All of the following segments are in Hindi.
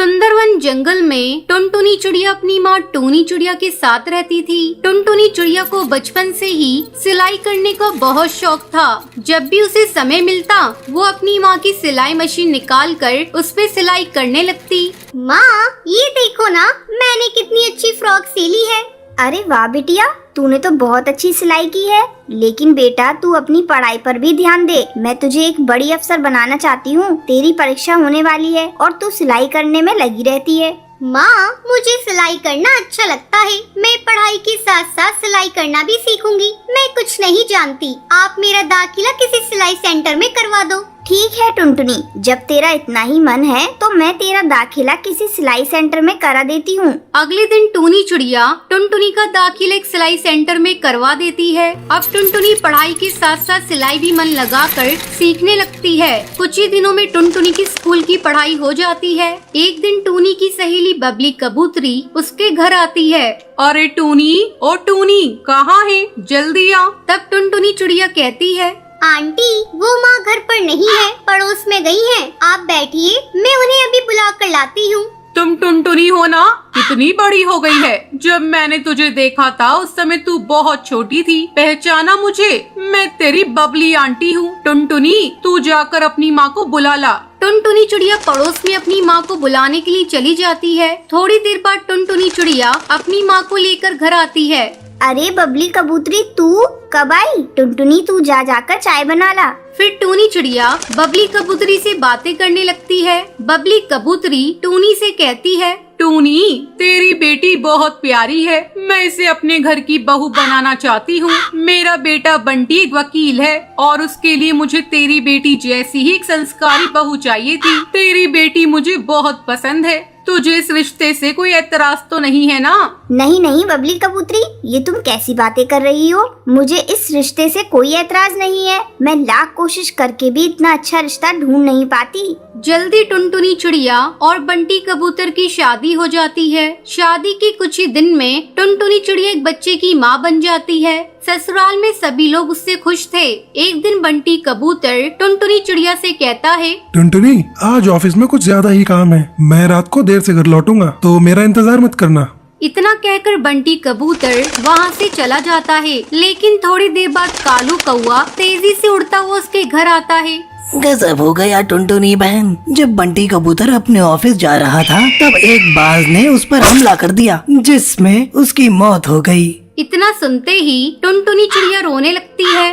सुंदरवन जंगल में टुनटुनी चिड़िया अपनी माँ टूनी चिड़िया के साथ रहती थी। टुनटुनी चिड़िया को बचपन से ही सिलाई करने का बहुत शौक था। जब भी उसे समय मिलता वो अपनी माँ की सिलाई मशीन निकाल कर उस पे सिलाई करने लगती। माँ ये देखो ना, मैंने कितनी अच्छी फ्रॉक सिली है। अरे वाह बिटिया, तूने तो बहुत अच्छी सिलाई की है। लेकिन बेटा तू अपनी पढ़ाई पर भी ध्यान दे। मैं तुझे एक बड़ी अफसर बनाना चाहती हूँ। तेरी परीक्षा होने वाली है और तू सिलाई करने में लगी रहती है। माँ मुझे सिलाई करना अच्छा लगता है। मैं पढ़ाई के साथ साथ सिलाई करना भी सीखूंगी। मैं कुछ नहीं जानती, आप मेरा दाखिला किसी सिलाई सेंटर में करवा दो। ठीक है टुनटुनी, जब तेरा इतना ही मन है तो मैं तेरा दाखिला किसी सिलाई सेंटर में करा देती हूँ। अगले दिन टूनी चिड़िया टुनटुनी का दाखिला एक सिलाई सेंटर में करवा देती है। अब टुनटुनी पढ़ाई के साथ साथ सिलाई भी मन लगाकर सीखने लगती है। कुछ ही दिनों में टुनटुनी की स्कूल की पढ़ाई हो जाती है। एक दिन टूनी की सहेली बबली कबूतरी उसके घर आती है। अरे टूनी, ओ टूनी कहाँ है, जल्दी आ। तब टुनटुनी चिड़िया कहती है, आंटी वो माँ घर पर नहीं है, पड़ोस में गई हैं। आप बैठिए, मैं उन्हें अभी बुला कर लाती हूँ। तुम टुनटुनी हो ना? कितनी बड़ी हो गई है। जब मैंने तुझे देखा था उस समय तू बहुत छोटी थी। पहचाना मुझे? मैं तेरी बबली आंटी हूँ। टुनटुनी तू जाकर अपनी माँ को बुला ला। टुनटुनी चिड़िया पड़ोस में अपनी माँ को बुलाने के लिए चली जाती है। थोड़ी देर बाद टुनटुनी चिड़िया अपनी माँ को लेकर घर आती है। अरे बबली कबूतरी तू कब आई? टुनटुनी तू जाकर चाय बना ला। फिर टूनी चिड़िया बबली कबूतरी से बातें करने लगती है। बबली कबूतरी टूनी से कहती है, टूनी तेरी बेटी बहुत प्यारी है। मैं इसे अपने घर की बहू बनाना चाहती हूँ। मेरा बेटा बंटी एक वकील है और उसके लिए मुझे तेरी बेटी जैसी ही एक संस्कारी बहू चाहिए थी। तेरी बेटी मुझे बहुत पसंद है। तुझे इस रिश्ते से कोई एतराज तो नहीं है ना? नहीं नहीं बबली कबूतरी, ये तुम कैसी बातें कर रही हो? मुझे इस रिश्ते से कोई एतराज नहीं है। मैं लाख कोशिश करके भी इतना अच्छा रिश्ता ढूंढ नहीं पाती। जल्दी टुनटुनी चिड़िया और बंटी कबूतर की शादी हो जाती है। शादी के कुछ ही दिन में टुनटुनी चिड़िया एक बच्चे की माँ बन जाती है। ससुराल में सभी लोग उससे खुश थे। एक दिन बंटी कबूतर टुनटुनी चिड़िया से कहता है, टुनटुनी आज ऑफिस में कुछ ज्यादा ही काम है। मैं रात को देर से घर लौटूंगा तो मेरा इंतजार मत करना। इतना कहकर बंटी कबूतर वहाँ से चला जाता है। लेकिन थोड़ी देर बाद कालू कौआ तेजी से उड़ता हुआ उसके घर आता है। गजब हो गया टुनटुनी बहन। जब बंटी कबूतर अपने ऑफिस जा रहा था तब एक बाज ने उस पर हमला कर दिया जिसमें उसकी मौत हो गई। इतना सुनते ही टुनटुनी चिड़िया रोने लगती है।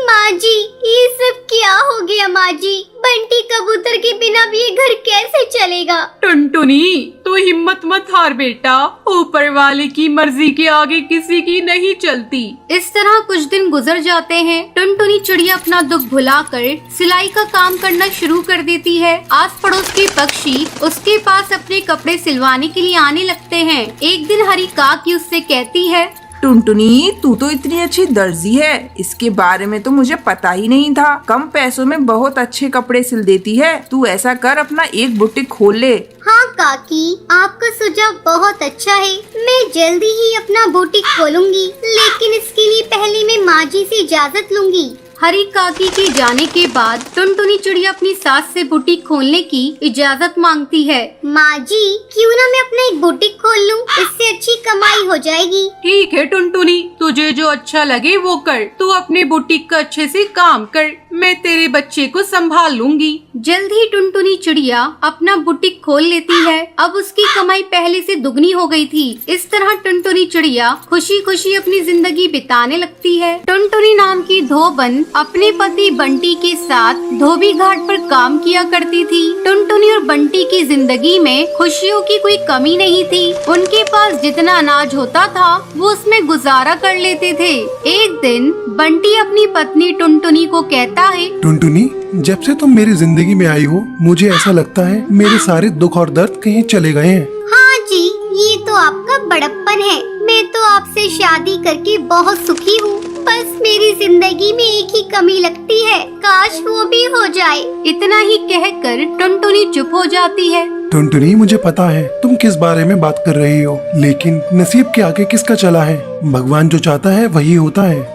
माँ जी ये सब क्या हो गया? माँ जी बंटी कबूतर के बिना भी ये घर कैसे चलेगा? टुनटुनी तू हिम्मत मत हार बेटा। ऊपर वाले की मर्जी के आगे किसी की नहीं चलती। इस तरह कुछ दिन गुजर जाते हैं। टुनटुनी चिड़िया अपना दुख भुलाकर सिलाई का काम करना शुरू कर देती है। आस पड़ोस के पक्षी उसके पास अपने कपड़े सिलवाने के लिए आने लगते हैं। एक दिन हरी काकी उससे कहती है, टुनटुनी तू तो इतनी अच्छी दर्जी है, इसके बारे में तो मुझे पता ही नहीं था। कम पैसों में बहुत अच्छे कपड़े सिल देती है। तू ऐसा कर, अपना एक बुटीक खोल ले। हाँ काकी, आपका सुझाव बहुत अच्छा है। मैं जल्दी ही अपना बुटीक खोलूंगी, लेकिन इसके लिए पहले मैं माँ जी से इजाजत लूंगी। हरी काकी के जाने के बाद टुनटुनी चिड़िया अपनी सास से बुटीक खोलने की इजाजत मांगती है। माँ जी क्यों ना मैं अपना एक बुटीक खोल लूं, इससे अच्छी कमाई हो जाएगी। ठीक है टुनटुनी, तुझे जो अच्छा लगे वो कर। तू अपने बुटीक का अच्छे से काम कर, मैं तेरे बच्चे को संभाल लूंगी। जल्द ही टुनटुनी चिड़िया अपना बुटीक खोल लेती है। अब उसकी कमाई पहले से दुगनी हो गई थी। इस तरह टुनटुनी चिड़िया खुशी खुशी अपनी जिंदगी बिताने लगती है। टुनटुनी नाम की धोबन अपने पति बंटी के साथ धोबी घाट पर काम किया करती थी। टुनटुनी और बंटी की जिंदगी में खुशियों की कोई कमी नहीं थी। उनके पास जितना अनाज होता था वो उसमें गुजारा कर लेते थे। एक दिन बंटी अपनी पत्नी टुनटुनी को कहता है, टुनटुनी जब से तुम मेरी जिंदगी में आई हो मुझे ऐसा लगता है मेरे सारे दुख और दर्द कहीं चले गए हैं। हाँ जी, ये तो आपका बड़प्पन है। मैं तो आपसे शादी करके बहुत सुखी हूँ। बस मेरी जिंदगी में एक ही कमी लगती है, काश वो भी हो जाए। इतना ही कहकर टुनटुनी चुप हो जाती है। टुनटुनी मुझे पता है तुम किस बारे में बात कर रही हो, लेकिन नसीब के आगे किसका चला है। भगवान जो चाहता है वही होता है।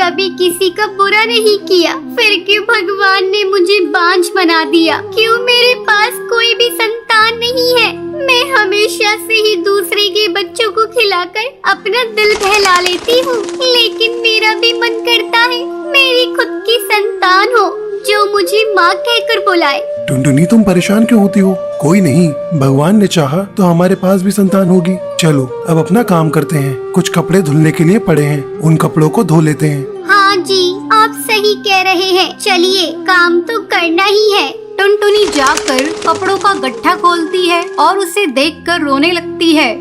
कभी किसी का बुरा नहीं किया, फिर क्यों भगवान ने मुझे बांझ बना दिया? क्यों मेरे पास कोई भी संतान नहीं है? मैं हमेशा से ही दूसरे के बच्चों को खिलाकर अपना दिल बहला लेती हूँ, लेकिन मेरा भी मन करता है मेरी खुद की संतान हो जो मुझे माँ कहकर बुलाए। टुनटुनी, तुम परेशान क्यों होती हो? कोई नहीं, भगवान ने चाहा तो हमारे पास भी संतान होगी। चलो अब अपना काम करते हैं। कुछ कपड़े धुलने के लिए पड़े हैं, उन कपड़ों को धो लेते हैं। हाँ जी, आप सही कह रहे हैं। चलिए, काम तो करना ही है। टुनटुनी जाकर कपड़ों का गट्ठा खोलती है और उसे देखकर रोने लगती है।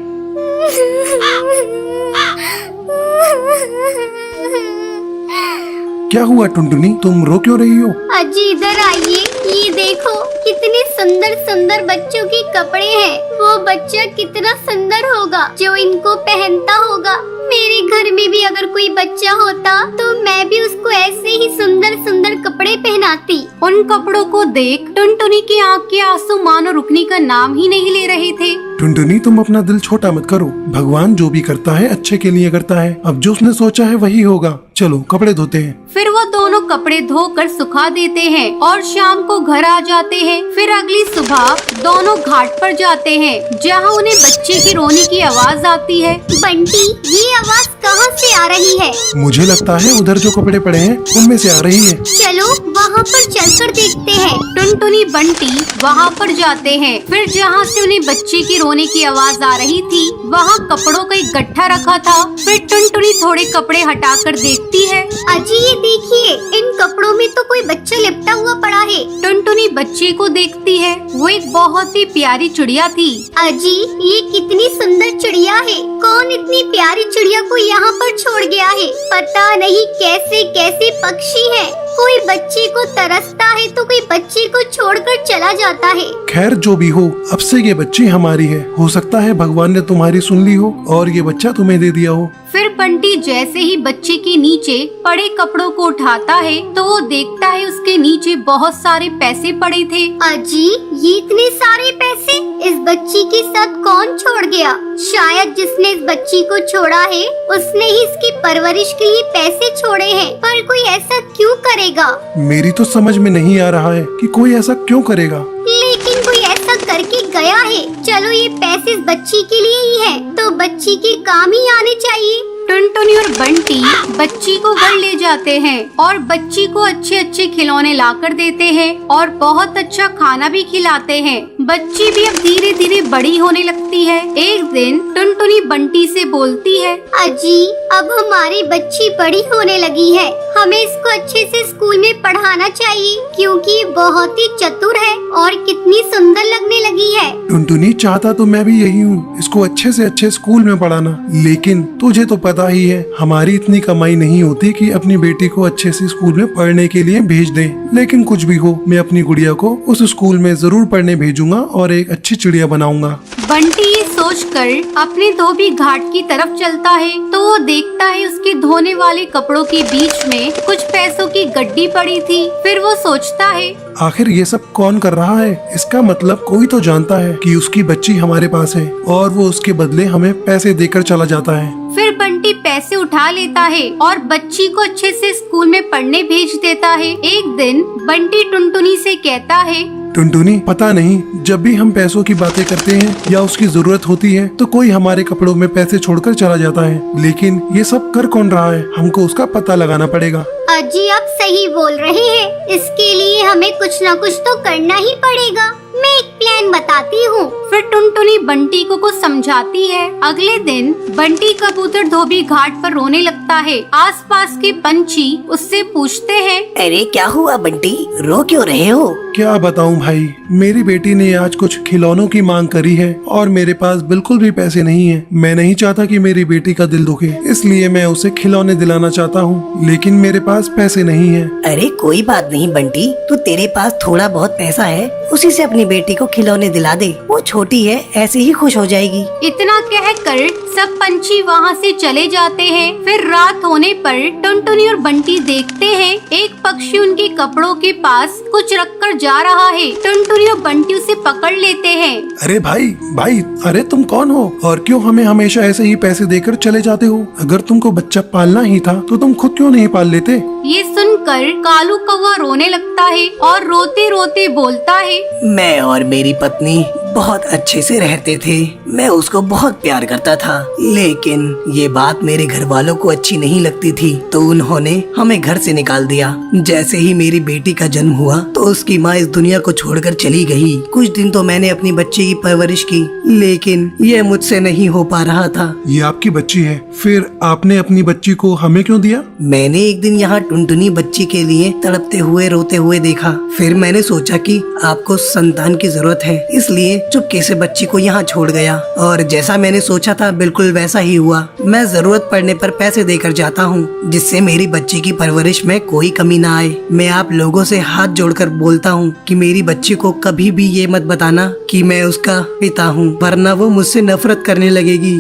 क्या हुआ टुनटुनी, तुम रो क्यों रही हो? अजी इधर आइए, ये देखो कितने सुंदर सुंदर बच्चों के कपड़े हैं। वो बच्चा कितना सुंदर होगा जो इनको पहनता होगा। मेरे घर में भी अगर कोई बच्चा होता तो मैं भी उसको ऐसे ही सुंदर सुंदर कपड़े पहनाती। उन कपड़ों को देख टुनटुनी की आँख के आंसू मानो रुकने का नाम ही नहीं ले रहे थे। टुनटुनी, तुम अपना दिल छोटा मत करो। भगवान जो भी करता है अच्छे के लिए करता है। अब जो उसने सोचा है वही होगा। चलो कपड़े धोते हैं। फिर वो दोनों कपड़े धोकर सुखा देते हैं और शाम को घर आ जाते हैं। फिर अगली सुबह दोनों घाट पर जाते हैं, जहाँ उन्हें बच्चे की रोने की आवाज आती है। बंटी, ये आवाज कहाँ से आ रही है? मुझे लगता है उधर जो कपड़े पड़े हैं उनमें से आ रही है। चलो वहाँ पर चलकर देखते हैं। टुनटुनी बंटी वहाँ पर जाते हैं। फिर जहाँ से उन्हें बच्चे की रोने की आवाज आ रही थी, वहाँ कपड़ों का एक गट्ठा रखा था। फिर टुनटुनी थोड़े कपड़े हटाकर देखती है। अजी ये देखिए, इन कपड़ों में तो कोई बच्चा लिपटा हुआ पड़ा है। टुनटुनी बच्चे को देखती है। वो एक बहुत ही प्यारी चिड़िया थी। अजी ये कितनी सुंदर चिड़िया है। कौन इतनी प्यारी चिड़िया को यहाँ पर छोड़ गया है? पता नहीं कैसे कैसे पक्षी हैं। कोई बच्चे को तरसता है तो कोई बच्चे को छोड़कर चला जाता है। खैर जो भी हो, अब से ये बच्ची हमारी है। हो सकता है भगवान ने तुम्हारी सुन ली हो और ये बच्चा तुम्हें दे दिया हो। फिर बंटी जैसे ही बच्चे के नीचे पड़े कपड़ों को उठाता है तो वो देखता है उसके नीचे बहुत सारे पैसे पड़े थे। अजी ये इतने सारे पैसे इस बच्ची के साथ कौन छोड़ गया? शायद जिसने इस बच्ची को छोड़ा है उसने ही इसकी परवरिश के लिए पैसे छोड़े हैं। पर कोई ऐसा क्यों करेगा? मेरी तो समझ में नहीं आ रहा है कि कोई ऐसा क्यों करेगा। लेकिन कोई ऐसा करके गया है। चलो ये पैसे इस बच्ची के लिए ही है, तो बच्ची के काम ही आने चाहिए। टुनटुनी और बंटी बच्ची को घर ले जाते हैं और बच्ची को अच्छे अच्छे खिलौने लाकर देते हैं और बहुत अच्छा खाना भी खिलाते हैं। बच्ची भी अब धीरे धीरे बड़ी होने लगती है। एक दिन टुनटुनी बंटी से बोलती है, अजी अब हमारी बच्ची बड़ी होने लगी है, हमें इसको अच्छे से स्कूल में पढ़ाना चाहिए क्योंकि ये बहुत ही चतुर है और कितनी सुंदर लगने लगी है। टुनटुनी, चाहता तो मैं भी यही हूँ, इसको अच्छे से अच्छे स्कूल में पढ़ाना। लेकिन तुझे तो पता ही है हमारी इतनी कमाई नहीं होती कि अपनी बेटी को अच्छे से स्कूल में पढ़ने के लिए भेज दें। लेकिन कुछ भी हो, मैं अपनी गुड़िया को उस स्कूल में जरूर पढ़ने भेजूंगा और एक अच्छी चिड़िया बनाऊंगा। बंटी ये सोचकर अपने धोबी घाट की तरफ चलता है तो वो देखता है उसके धोने वाले कपड़ों के बीच में कुछ पैसों की गड्डी पड़ी थी। फिर वो सोचता है, आखिर ये सब कौन कर रहा है? इसका मतलब कोई तो जानता है कि उसकी बच्ची हमारे पास है और वो उसके बदले हमें पैसे देकर चला जाता है। फिर बंटी पैसे उठा लेता है और बच्ची को अच्छे से स्कूल में पढ़ने भेज देता है। एक दिन बंटी टुनटुनी से कहता है, टुनटुनी, पता नहीं जब भी हम पैसों की बातें करते हैं या उसकी जरूरत होती है तो कोई हमारे कपड़ों में पैसे छोड़कर चला जाता है। लेकिन ये सब कर कौन रहा है? हमको उसका पता लगाना पड़ेगा। अजी आप सही बोल रहे हैं, इसके लिए हमें कुछ न कुछ तो करना ही पड़ेगा। मैं एक प्लान बताती हूँ। फिर टुनटुनी बंटी को कुछ समझाती है। अगले दिन बंटी कबूतर धोबी घाट पर रोने लगता है। आसपास के पंछी उससे पूछते हैं, अरे क्या हुआ बंटी, रो क्यों रहे हो? क्या बताऊं भाई, मेरी बेटी ने आज कुछ खिलौनों की मांग करी है और मेरे पास बिल्कुल भी पैसे नहीं है। मैं नहीं चाहता कि मेरी बेटी का दिल दुखे, इसलिए मैं उसे खिलौने दिलाना चाहता हूँ, लेकिन मेरे पास पैसे नहीं है। अरे कोई बात नहीं बंटी, तू तेरे पास थोड़ा बहुत पैसा है, उसी से अपनी बेटी को खिलौने दिला दे। वो छोटी है, ऐसे ही खुश हो जाएगी। इतना कहकर सब पंछी वहाँ से चले जाते हैं। फिर रात होने पर टुनटुनी और बंटी देखते हैं एक पक्षी उनके कपड़ों के पास कुछ रखकर जा रहा है। टुनटुनी और बंटी उसे पकड़ लेते हैं। अरे भाई भाई, अरे तुम कौन हो और क्यों हमें हमेशा ऐसे ही पैसे देकर चले जाते हो? अगर तुमको बच्चा पालना ही था तो तुम खुद क्यों नहीं पाल लेते? ये सुनकर कालू कौवा रोने लगता है और रोते रोते बोलता है, मैं और मेरी पत्नी बहुत अच्छे से रहते थे। मैं उसको बहुत प्यार करता था, लेकिन ये बात मेरे घर वालों को अच्छी नहीं लगती थी, तो उन्होंने हमें घर से निकाल दिया। जैसे ही मेरी बेटी का जन्म हुआ तो उसकी माँ इस दुनिया को छोड़कर चली गई। कुछ दिन तो मैंने अपनी बच्ची की परवरिश की, लेकिन ये मुझसे नहीं हो पा रहा था। ये आपकी बच्ची है, फिर आपने अपनी बच्ची को हमें क्यों दिया? मैंने एक दिन यहाँ टुनटुनी बच्ची के लिए तड़पते हुए रोते हुए देखा। फिर मैंने सोचा कि आपको संतान की जरूरत है, इसलिए चुपके से बच्ची को यहाँ छोड़ गया। और जैसा मैंने सोचा था बिल्कुल वैसा ही हुआ। मैं जरूरत पड़ने पर पैसे देकर जाता हूँ, जिससे मेरी बच्ची की परवरिश में कोई कमी ना आए। मैं आप लोगों से हाथ जोड़कर बोलता हूँ कि मेरी बच्ची को कभी भी ये मत बताना कि मैं उसका पिता हूँ, वरना वो मुझसे नफरत करने लगेगी।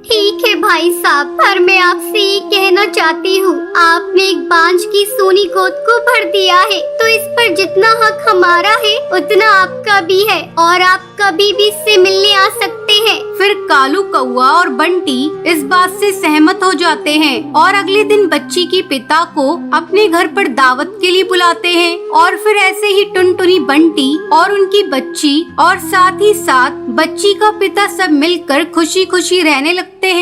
ठीक है भाई साहब, पर मैं आपसे ये कहना चाहती हूँ, आपने एक बांझ की सोनी गोद को भर दिया है, तो इस पर जितना हक हमारा है उतना आपका भी है, और आप कभी भी इससे मिलने आ सकते हैं। फिर कालू कौवा और बंटी इस बात से सहमत हो जाते हैं और अगले दिन बच्ची के पिता को अपने घर पर दावत के लिए बुलाते हैं। और फिर ऐसे ही टुनटुनी, बंटी और उनकी बच्ची और साथ ही साथ बच्ची का पिता सब मिलकर खुशी खुशी रहने लगते हैं।